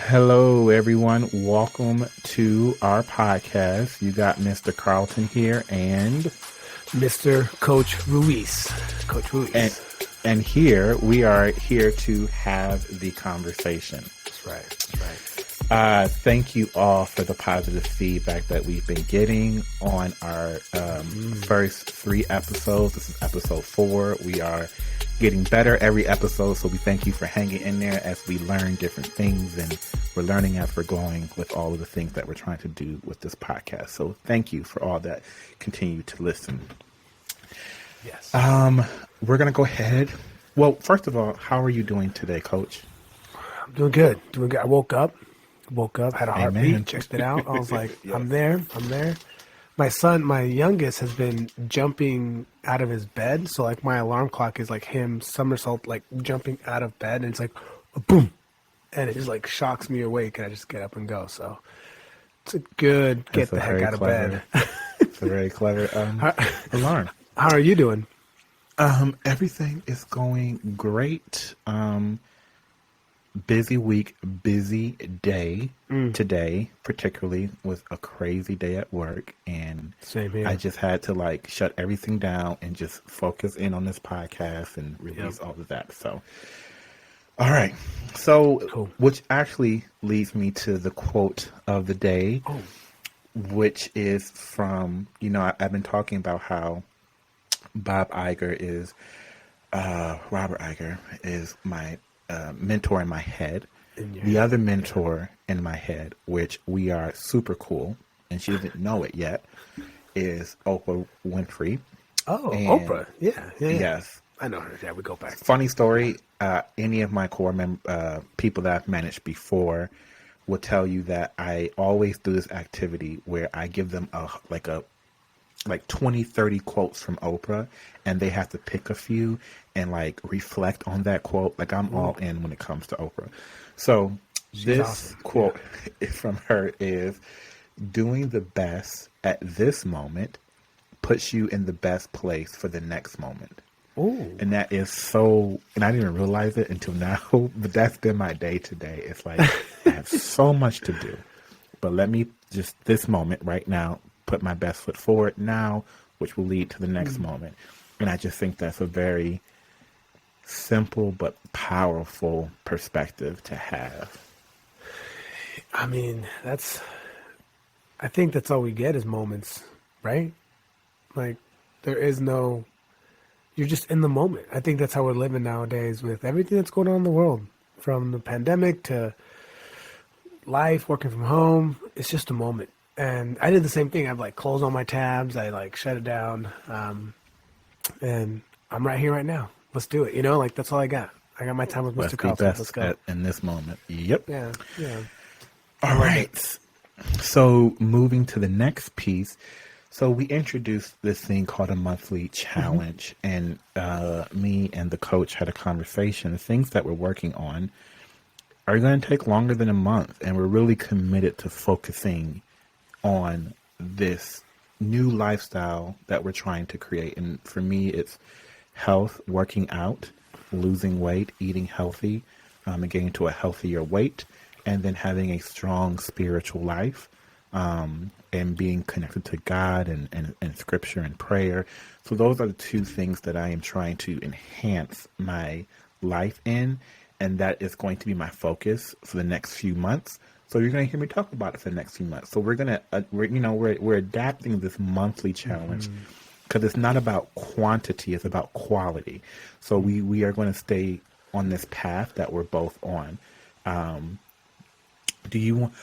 Hello, everyone. Welcome to our podcast. You got Mr. Carlton here and Mr. Coach Ruiz. Coach Ruiz. and here we are here to have the conversation. That's right. Thank you all for the positive feedback that we've been getting on our first 3 episodes. This is episode 4. We are getting better every episode, so we thank you for hanging in there as we learn different things, and we're learning as we're going with all of the things that we're trying to do with this podcast. So thank you for all that. Continue to listen. Yes. We're going to go ahead. Well, first of all, how are you doing today, Coach? I'm doing good. I woke up, had a heartbeat, Amen. checked it out. I was like, I'm there. My son, my youngest, has been jumping out of his bed. So like my alarm clock is like him somersault, like jumping out of bed, and it's like, boom. And it just like shocks me awake, and I just get up and go. So it's a good get the heck out of bed. It's a very clever alarm. How are you doing? Everything is going great. Busy week, busy day today, particularly was a crazy day at work, and Same here. I just had to like shut everything down and just focus in on this podcast and release all of that. So, all right. So, Cool. Which actually leads me to the quote of the day, which is from, I've been talking about how Robert Iger is my mentor in my head. The other mentor in my head, which we are super cool, and she doesn't know it yet, is Oprah Winfrey. Oh, And- Oprah. Yeah. Yes. I know her. Yeah, we go back. Funny story. Any of my core people that I've managed before will tell you that I always do this activity where I give them like 20, 30 quotes from Oprah, and they have to pick a few and like reflect on that quote. Like I'm all in when it comes to Oprah. So this awesome. quote from her is, doing the best at this moment puts you in the best place for the next moment. Ooh. And that is so, and I didn't even realize it until now, but that's been my day today. It's like, I have so much to do, but let me just this moment right now, put my best foot forward now, which will lead to the next moment. And I just think that's a very simple but powerful perspective to have. I mean, I think that's all we get is moments, right? Like, you're just in the moment. I think that's how we're living nowadays with everything that's going on in the world, from the pandemic to life, working from home. It's just a moment. And I did the same thing. I've like closed all my tabs. I like shut it down. And I'm right here right now. Let's do it. Like that's all I got. I got my time with Let's Mr. be Carlson. Let's best go. in this moment. Yep. Yeah. All right. So moving to the next piece. So we introduced this thing called a monthly challenge, and me and the coach had a conversation. The things that we're working on are going to take longer than a month, and we're really committed to focusing on this new lifestyle that we're trying to create. And for me, it's health, working out, losing weight, eating healthy, and getting to a healthier weight, and then having a strong spiritual life, and being connected to God and scripture and prayer. So those are the 2 things that I am trying to enhance my life in, and that is going to be my focus for the next few months. So you're going to hear me talk about it for the next few months. So we're adapting this monthly challenge because it's not about quantity, it's about quality. So we are going to stay on this path that we're both on. Do you want?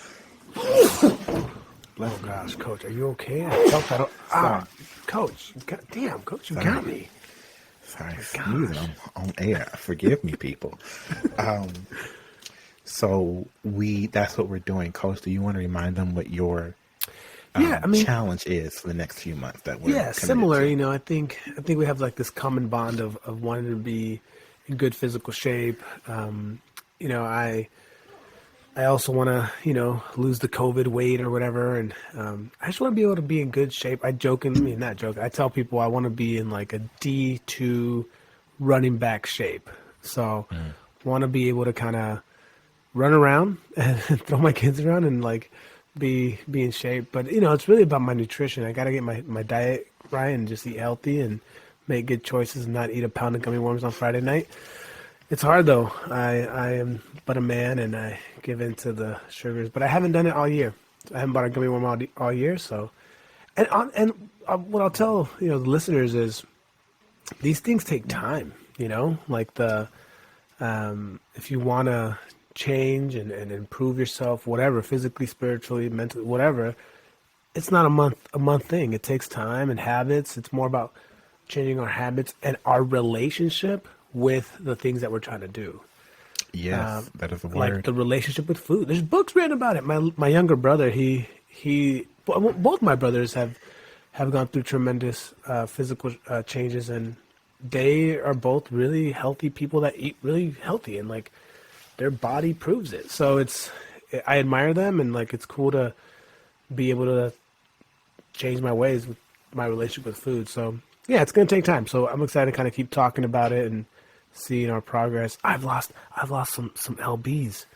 Oh gosh, Coach, are you okay? I felt that. Coach, damn, Coach, you got me. Sorry, sneezing on air. Forgive me, people. So that's what we're doing. Coach, do you want to remind them what your challenge is for the next few months that we're committed similar. to? I think we have like this common bond of wanting to be in good physical shape. I also want to, lose the COVID weight or whatever. And I just want to be able to be in good shape. I tell people I want to be in like a D2 running back shape. So want to be able to kind of run around and throw my kids around and like be in shape. But you know, it's really about my nutrition. I got to get my diet right and just eat healthy and make good choices and not eat a pound of gummy worms on Friday night. It's hard though. I am but a man and I give in to the sugars, but I haven't done it all year. I haven't bought a gummy worm all year. So, what I'll tell the listeners is these things take time. You know, like if you want to change and improve yourself, whatever, physically, spiritually, mentally, whatever, it's not a month thing. It takes time and habits. It's more about changing our habits and our relationship with the things that we're trying to do. Yes, that is a word. Like the relationship with food. There's books written about it. My younger brother, both my brothers have gone through tremendous physical changes, and they are both really healthy people that eat really healthy, and like their body proves it. So I admire them, and like it's cool to be able to change my ways with my relationship with food. So yeah, it's gonna take time. So I'm excited to kind of keep talking about it and seeing our progress. I've lost some lbs.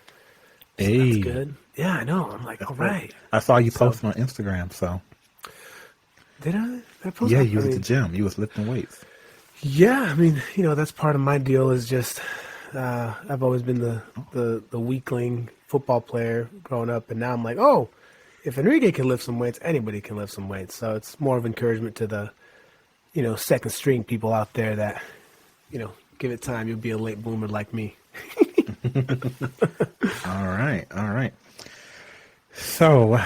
Hey, that's good. Yeah, I know. I'm like, all right. I saw you posting on Instagram. So did I post? Yeah, you was at the gym. You was lifting weights. Yeah, I mean, that's part of my deal. Is just I've always been the weakling football player growing up, and now I'm like, oh, if Enrique can lift some weights, anybody can lift some weights. So it's more of encouragement to the second string people out there that give it time. You'll be a late bloomer like me. All right. So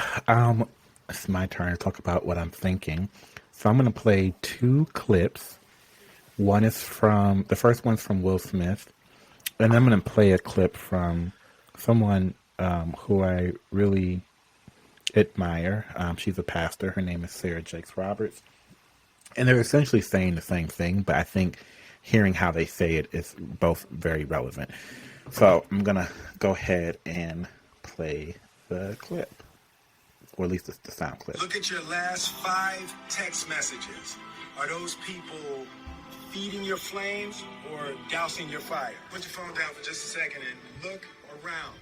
it's my turn to talk about what I'm thinking. So I'm going to play 2 clips. The first one's from Will Smith, and I'm going to play a clip from someone who I really admire. She's a pastor. Her name is Sarah Jakes Roberts. And they're essentially saying the same thing, but I think hearing how they say it is both very relevant. So I'm going to go ahead and play the clip, or at least the sound clip. Look at your last 5 text messages. Are those people feeding your flames or dousing your fire? Put your phone down for just a second and look around.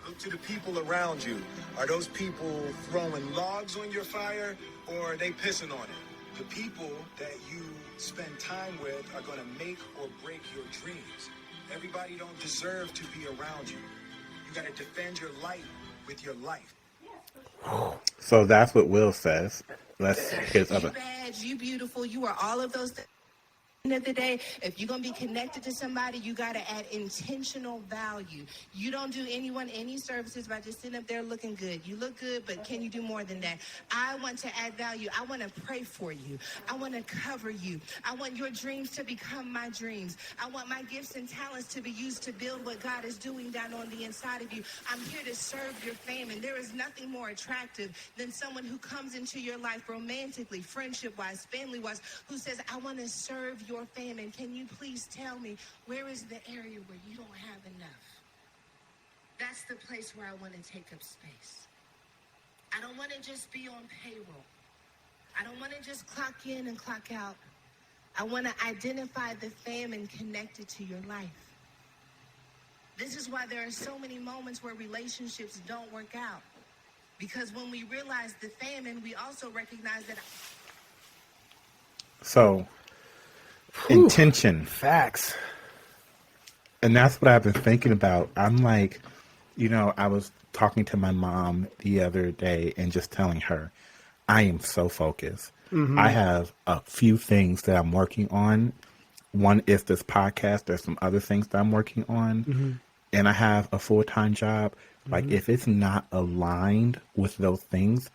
Look to the people around you. Are those people throwing logs on your fire or are they pissing on it? The people that you spend time with are going to make or break your dreams. Everybody don't deserve to be around you. You got to defend your light with your life. So that's what Will says. Let's his other. You bad, you beautiful, you are all of those things. At the end of the day, if you're going to be connected to somebody, you got to add intentional value. You don't do anyone any services by just sitting up there looking good. You look good, but can you do more than that? I want to add value. I want to pray for you. I want to cover you. I want your dreams to become my dreams. I want my gifts and talents to be used to build what God is doing down on the inside of you. I'm here to serve your family. There is nothing more attractive than someone who comes into your life romantically, friendship-wise, family-wise, who says, I want to serve your famine. Can you please tell me where is the area where you don't have enough? That's the place where I want to take up space. I don't want to just be on payroll. I don't want to just clock in and clock out. I want to identify the famine connected to your life. This is why there are so many moments where relationships don't work out. Because when we realize the famine, we also recognize that. So, intention. Facts. And that's what I've been thinking about. I'm like, I was talking to my mom the other day and just telling her, I am so focused. Mm-hmm. I have a few things that I'm working on. One is this podcast. There's some other things that I'm working on. Mm-hmm. And I have a full-time job. Like, if it's not aligned with those things,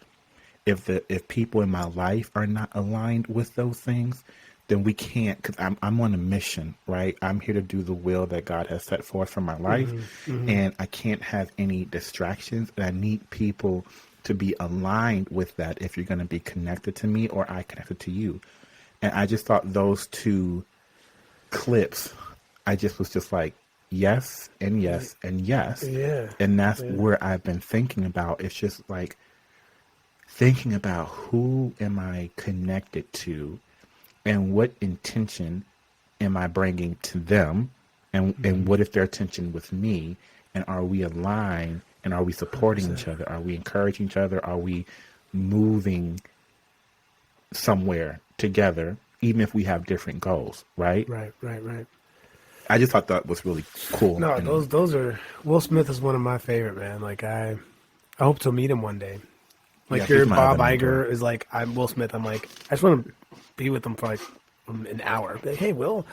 if people in my life are not aligned with those things, then we can't, because I'm on a mission, right? I'm here to do the will that God has set forth for my life, and I can't have any distractions, and I need people to be aligned with that if you're going to be connected to me or I connected to you. And I just thought those 2 clips, I just was just like, yes, and yes, and yes. Yeah. And that's where I've been thinking about. It's just like thinking about who am I connected to and what intention am I bringing to them, and what is their intention with me, And are we aligned? And are we supporting each other? Are we encouraging each other? Are we moving somewhere together, even if we have different goals, right? Right. I just thought that was really cool. No, And those are Will Smith is one of my favorite, man. Like I hope to meet him one day. Like Yeah, your he's my Bob other Iger mentor. is like I'm Will Smith. I'm like I just want to be with him for like an hour. Be like, hey, Will.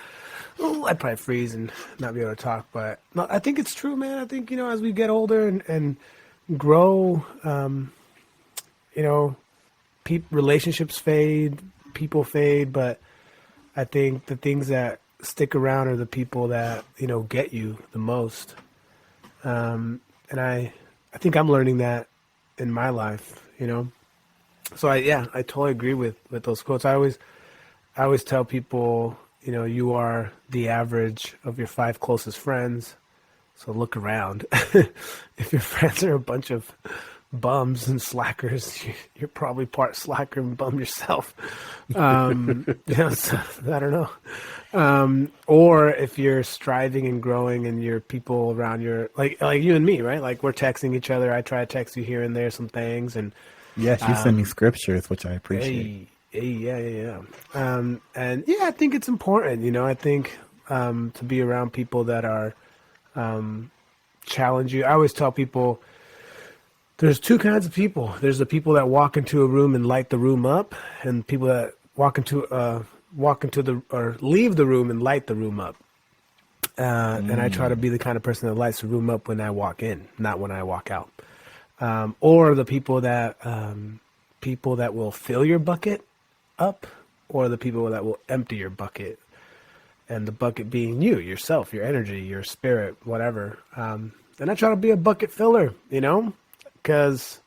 Oh, I'd probably freeze and not be able to talk, but no, I think it's true, man. I think as we get older and grow, relationships fade, people fade, but I think the things that stick around are the people that get you the most. And I think I'm learning that in my life. So I totally agree with those quotes. I always tell people, you are the average of your 5 closest friends. So look around. If your friends are a bunch of bums and slackers, you're probably part slacker and bum yourself. So, I don't know. Or if you're striving and growing and your people around your like you and me, right? Like we're texting each other. I try to text you here and there some things, and yes, you send me scriptures, which I appreciate. yeah. And I think it's important. I think to be around people that are challenge you. I always tell people there's 2 kinds of people. There's the people that walk into a room and light the room up, and people that leave the room and light the room up. And I try to be the kind of person that lights the room up when I walk in, not when I walk out. Or the people that will fill your bucket up, or the people that will empty your bucket, and the bucket being you, yourself, your energy, your spirit, whatever. And I try to be a bucket filler, because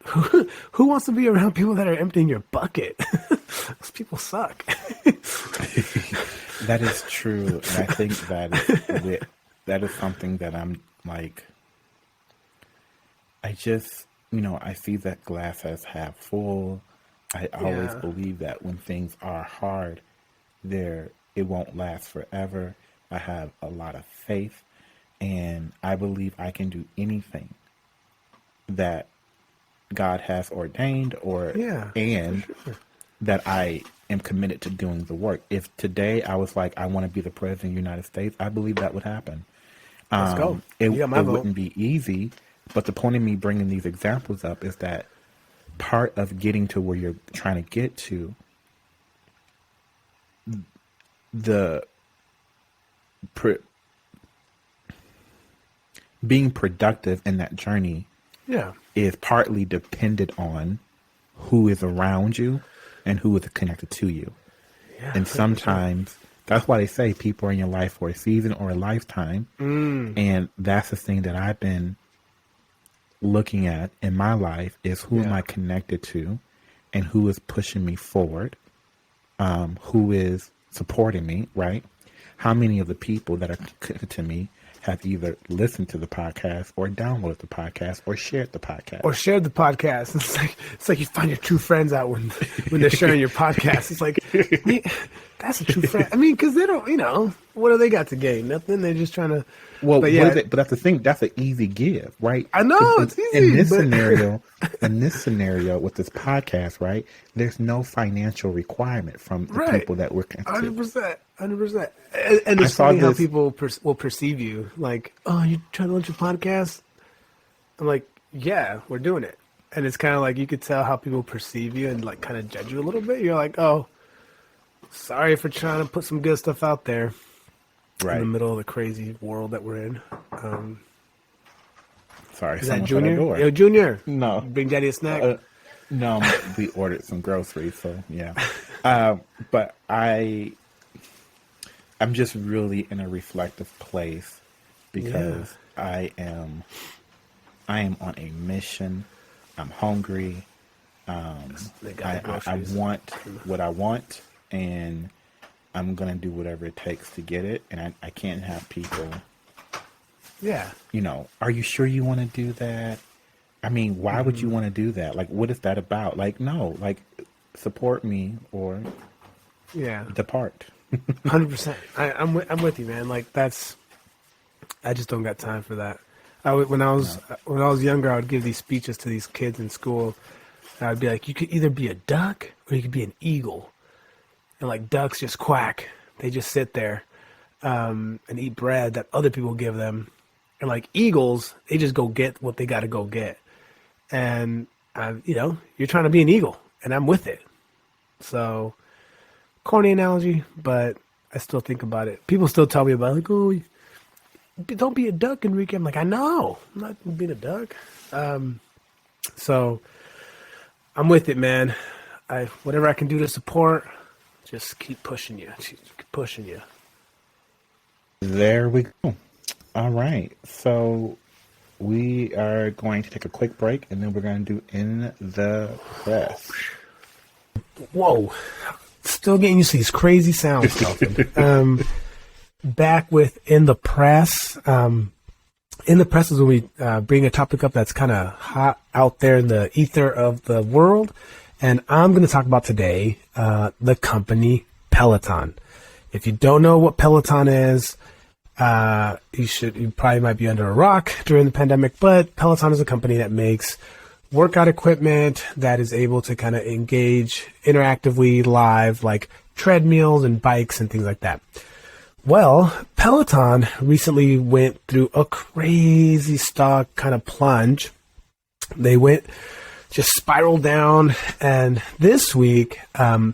who wants to be around people that are emptying your bucket? Those people suck. That is true. And I think that is something that I'm like, I just, I see that glass as half full. I always believe that when things are hard, it won't last forever. I have a lot of faith, and I believe I can do anything that God has ordained, that I am committed to doing the work. If today I was like, I want to be the president of the United States, I believe that would happen. Let's go. It You got my vote. wouldn't be easy, but the point of me bringing these examples up is that part of getting to where you're trying to get to, being productive in that journey is partly dependent on who is around you and who is connected to you. Yeah, and sometimes that's why they say people are in your life for a season or a lifetime. And that's the thing that I've been looking at in my life is who am I connected to, and who is pushing me forward, who is supporting me, right? How many of the people that are connected to me have either listened to the podcast or downloaded the podcast or shared the podcast. Or shared the podcast. It's like you find your true friends out when they're sharing your podcast. It's like, that's a true friend. I mean, because they don't, what do they got to gain? Nothing. They're just trying to. Well, but but that's the thing. That's an easy give, right? I know it's easy. In this scenario with this podcast, right? There's no financial requirement from the people that we're connected to. 100%. And it's funny how people will perceive you. Like, oh, you trying to launch a podcast? I'm like, yeah, we're doing it. And it's kind of like you could tell how people perceive you and like kind of judge you a little bit. You're like, oh, sorry for trying to put some good stuff out there. Right. In the middle of the crazy world that we're in. Sorry, is that someone's at our Junior? door. Yo, Junior. No. Bring Daddy a snack. No, we ordered some groceries, so yeah. But I'm just really in a reflective place because I am on a mission. I'm hungry. I want what I want, and I'm going to do whatever it takes to get it. And I can't have people, are you sure you want to do that? I mean, why would you want to do that? Like, what is that about? Like, no, like, support me or depart. 100%. I'm with you, man. Like I just don't got time for that. When I was younger, I would give these speeches to these kids in school. And I'd be like, you could either be a duck or you could be an eagle. And like ducks just quack. They just sit there and eat bread that other people give them. And like eagles, they just go get what they got to go get. And, you're trying to be an eagle, and I'm with it. So, corny analogy, but I still think about it. People still tell me about it, like, oh, don't be a duck, Enrique. I'm like, I know. I'm not being a duck. So, I'm with it, man. Whatever I can do to support, just keep pushing you. Keep pushing you. There we go. All right. So we are going to take a quick break, and then we're going to do In the Press. Whoa. Still getting used to these crazy sounds, Kelton. Back with In the Press. In the Press is when we bring a topic up that's kind of hot out there in the ether of the world. And I'm going to talk about today the company Peloton. If you don't know what Peloton is, you probably might be under a rock during the pandemic, but Peloton is a company that makes workout equipment that is able to kind of engage interactively live, like treadmills and bikes and things like that. Well, Peloton recently went through a crazy stock kind of plunge. They just spiraled down, and this week, Peloton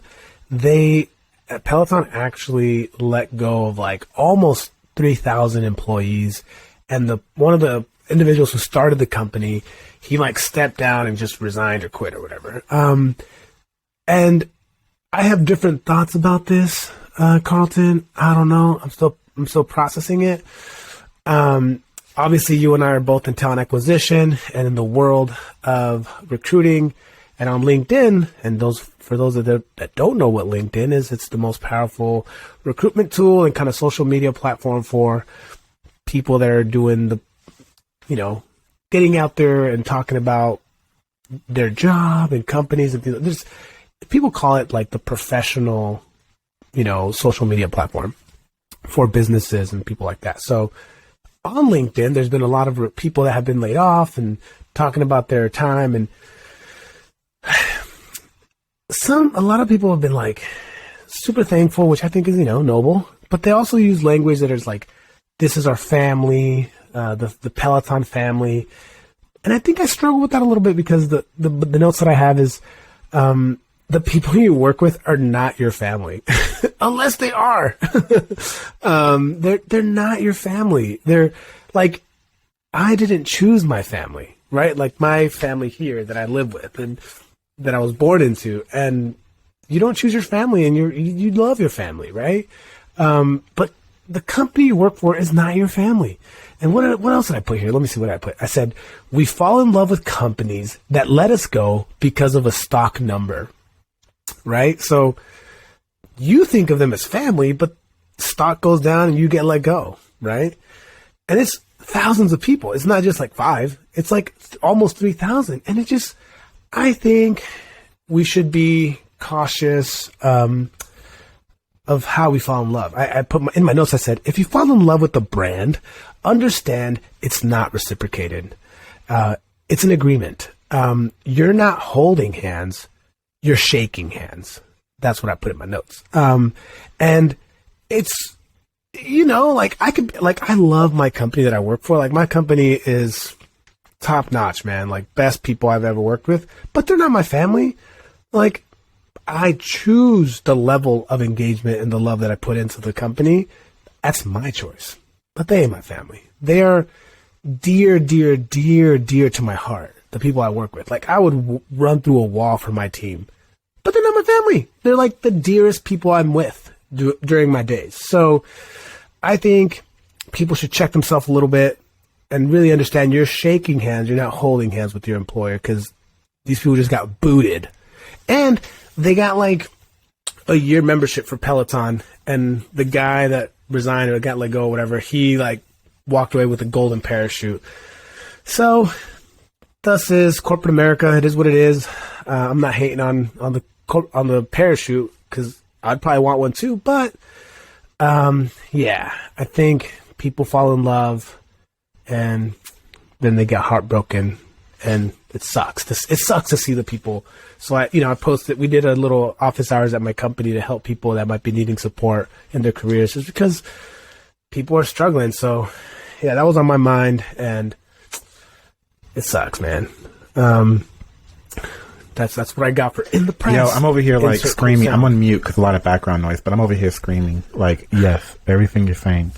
actually let go of like almost 3,000 employees, and one of the individuals who started the company, he like stepped down and just resigned or quit or whatever. And I have different thoughts about this, Carlton. I don't know. I'm still processing it. Obviously, you and I are both in talent acquisition and in the world of recruiting and on LinkedIn. And for those that don't know what LinkedIn is, it's the most powerful recruitment tool and kind of social media platform for people that are doing getting out there and talking about their job and companies and things. People call it like the professional, social media platform for businesses and people like that. So on LinkedIn, there's been a lot of people that have been laid off and talking about their time, and a lot of people have been like super thankful, which I think is, noble, but they also use language that is like, this is our family, the Peloton family. And I think I struggle with that a little bit because the notes that I have is, the people you work with are not your family, unless they are. They're not your family. They're like, I didn't choose my family, right? Like my family here that I live with and that I was born into, and you don't choose your family, and you love your family, right? But the company you work for is not your family. And what else did I put here? Let me see what I put. I said, we fall in love with companies that let us go because of a stock number, right? So you think of them as family, but stock goes down and you get let go, right? And it's thousands of people. It's not just like 5. It's like almost 3,000. And I think we should be cautious of how we fall in love. I put in my notes, I said, if you fall in love with the brand, understand it's not reciprocated. It's an agreement. You're not holding hands, you're shaking hands. That's what I put in my notes. And it's, I love my company that I work for. Like my company is top notch, man. Like best people I've ever worked with, but they're not my family. Like I choose the level of engagement and the love that I put into the company. That's my choice, but they ain't my family. They are dear, dear, dear, dear to my heart. The people I work with, like I would run through a wall for my team, but they're not my family. They're like the dearest people I'm with during my days. So I think people should check themselves a little bit and really understand you're shaking hands. You're not holding hands with your employer because these people just got booted. And they got like a year membership for Peloton. And the guy that resigned or got let go or whatever, he like walked away with a golden parachute. So thus is corporate America. It is what it is. I'm not hating on the parachute because I'd probably want one too. But yeah, I think people fall in love and then they get heartbroken, and it sucks. It sucks to see the people. So I posted, we did a little office hours at my company to help people that might be needing support in their careers, just because people are struggling. So yeah, that was on my mind, and it sucks, man. That's what I got for In the Press. Yo, I'm over here like Insert screaming. sound. I'm on mute because a lot of background noise, but I'm over here screaming like, yes, everything you're saying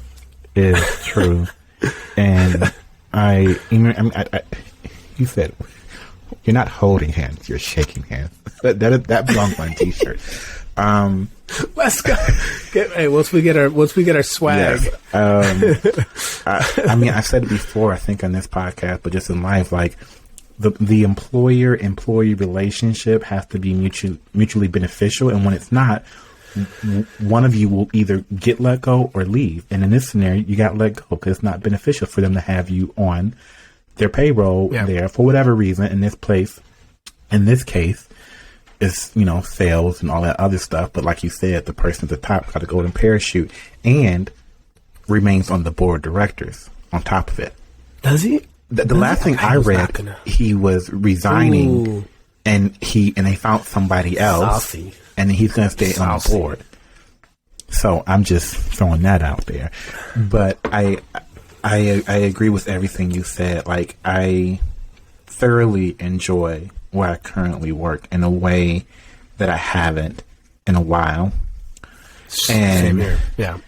is true. And you said you're not holding hands, you're shaking hands. That belongs on a t-shirt. Let's go. Once we get our swag. Yes. I said it before, I think on this podcast, but just in life, like the employer-employee relationship has to be mutually beneficial. And when it's not, one of you will either get let go or leave. And in this scenario, you got let go because it's not beneficial for them to have you on their payroll there for whatever reason. In this case, is sales and all that other stuff. But like you said, the person at the top got a golden parachute and remains on the board of directors on top of it. Does he? The last thing I read, he was resigning. Ooh. and they found somebody else Saucy. and he's going to stay on the board. So I'm just throwing that out there. But I agree with everything you said. Like, I thoroughly enjoy where I currently work in a way that I haven't in a while. Same here. Yeah.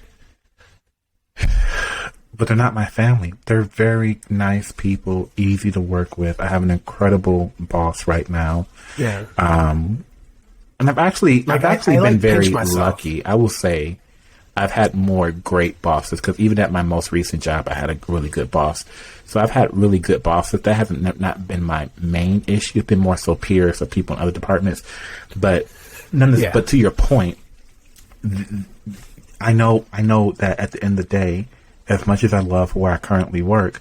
But they're not my family. They're very nice people, easy to work with. I have an incredible boss right now. Yeah. And I've actually been very lucky. I will say I've had more great bosses because even at my most recent job, I had a really good boss. So I've had really good bosses. That hasn't not been my main issue. It's been more so peers or people in other departments. But But to your point, I know that at the end of the day, as much as I love where I currently work,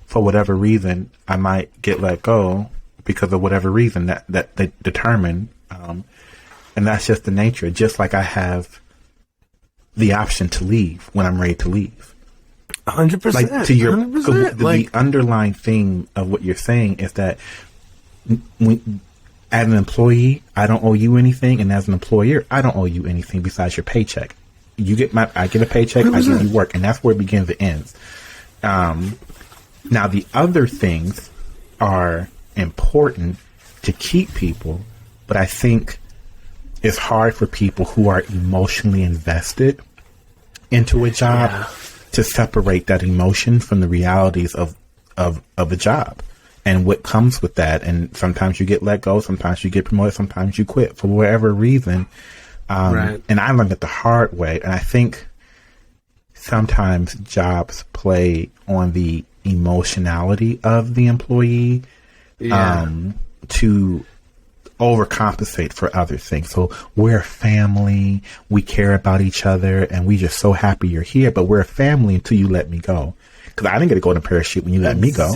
for whatever reason, I might get let go because of whatever reason that they determine. And that's just the nature. Just like I have the option to leave when I'm ready to leave. 100%. Like to your 100%. the underlying theme of what you're saying is that as an employee, I don't owe you anything, and as an employer, I don't owe you anything besides your paycheck. I get a paycheck, 100%. I give you work, and that's where it begins and ends. Now the other things are important to keep people, but I think it's hard for people who are emotionally invested into a job to separate that emotion from the realities of a job and what comes with that. And sometimes you get let go, sometimes you get promoted, sometimes you quit for whatever reason. And I learned it the hard way. And I think sometimes jobs play on the emotionality of the employee to overcompensate for other things. So we're a family, we care about each other, and we just so happy you're here, but we're a family until you let me go. Because I didn't get a golden parachute when you let me go.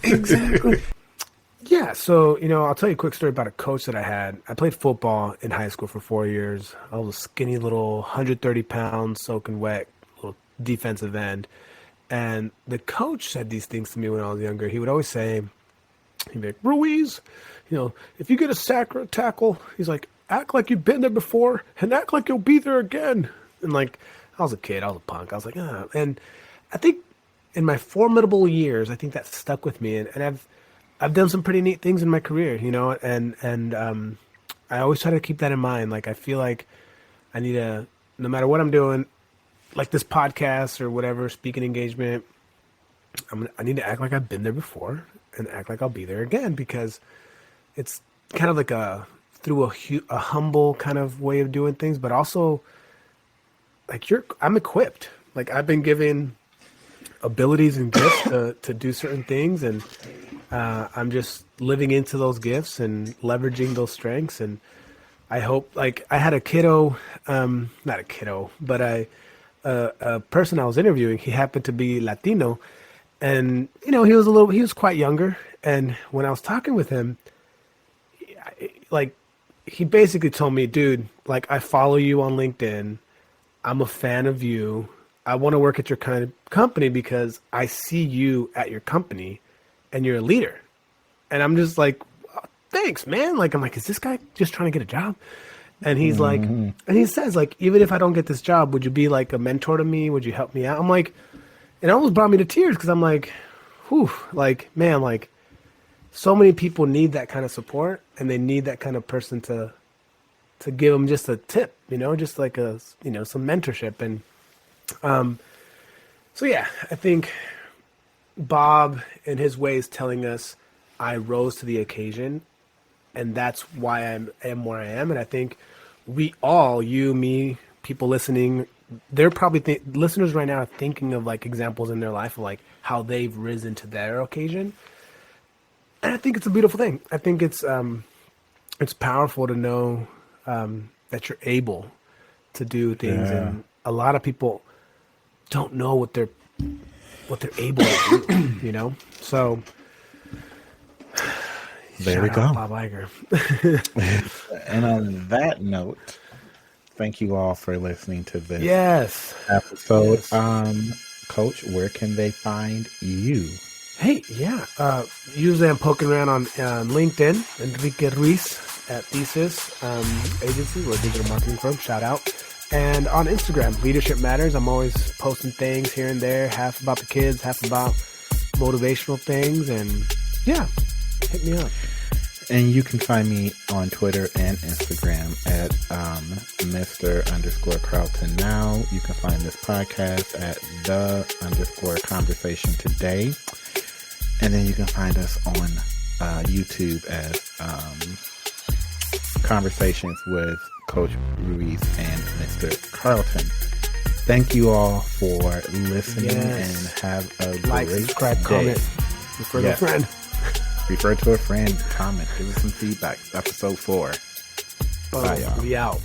Exactly. Yeah, so, I'll tell you a quick story about a coach that I had. I played football in high school for 4 years. I was a skinny little 130-pound, soaking wet little defensive end. And the coach said these things to me when I was younger. He would always say, he'd be like, Ruiz, if you get a sack or a tackle, he's like, act like you've been there before and act like you'll be there again. And like, I was a kid, I was a punk. I was like, ah. And I think in my formidable years, I think that stuck with me. And I've done some pretty neat things in my career, and I always try to keep that in mind. Like, I feel like I need to, no matter what I'm doing, like this podcast or whatever, speaking engagement, I need to act like I've been there before and act like I'll be there again, because it's kind of like through a humble kind of way of doing things, but also like I'm equipped. Like, I've been given abilities and gifts to do certain things, and I'm just living into those gifts and leveraging those strengths. And I hope, like, I had a kiddo, not a kiddo, but a person I was interviewing, he happened to be Latino, and, he was quite younger. And when I was talking with him, like, he basically told me, dude, like, I follow you on LinkedIn. I'm a fan of you. I want to work at your kind of company because I see you at your company and you're a leader. And I'm just like, oh, thanks, man. Like, I'm like, is this guy just trying to get a job? And he's like, and he says, like, even if I don't get this job, would you be like a mentor to me? Would you help me out? I'm like, it almost brought me to tears because I'm like, whew, like, man, like, so many people need that kind of support and they need that kind of person to give them just a tip, just like some mentorship. And so, yeah, I think Bob in his way is telling us I rose to the occasion and that's why I am where I am. And I think we all, you, me, people listening, they're probably listeners right now are thinking of like examples in their life of like how they've risen to their occasion. And I think it's a beautiful thing. I think it's powerful to know that you're able to do things, and a lot of people don't know what they're able to do. So there we shout go, out Bob Iger. And on that note, thank you all for listening to this episode. Yes. Coach, where can they find you? Hey, yeah. Usually I'm poking around on LinkedIn, Enrique Ruiz at Thesis Agency, we're a digital marketing firm, shout out. And on Instagram, Leadership Matters. I'm always posting things here and there, half about the kids, half about motivational things. And yeah, hit me up. And you can find me on Twitter and Instagram at Mr_Carlton Now. You can find this podcast at _conversation today. And then you can find us on YouTube as Conversations with Coach Ruiz and Mr. Carlton. Thank you all for listening and have a like, great subscribe, day. comment, refer to a friend. Refer to a friend, comment, give us some feedback. Episode 4. Bye, y'all. We out.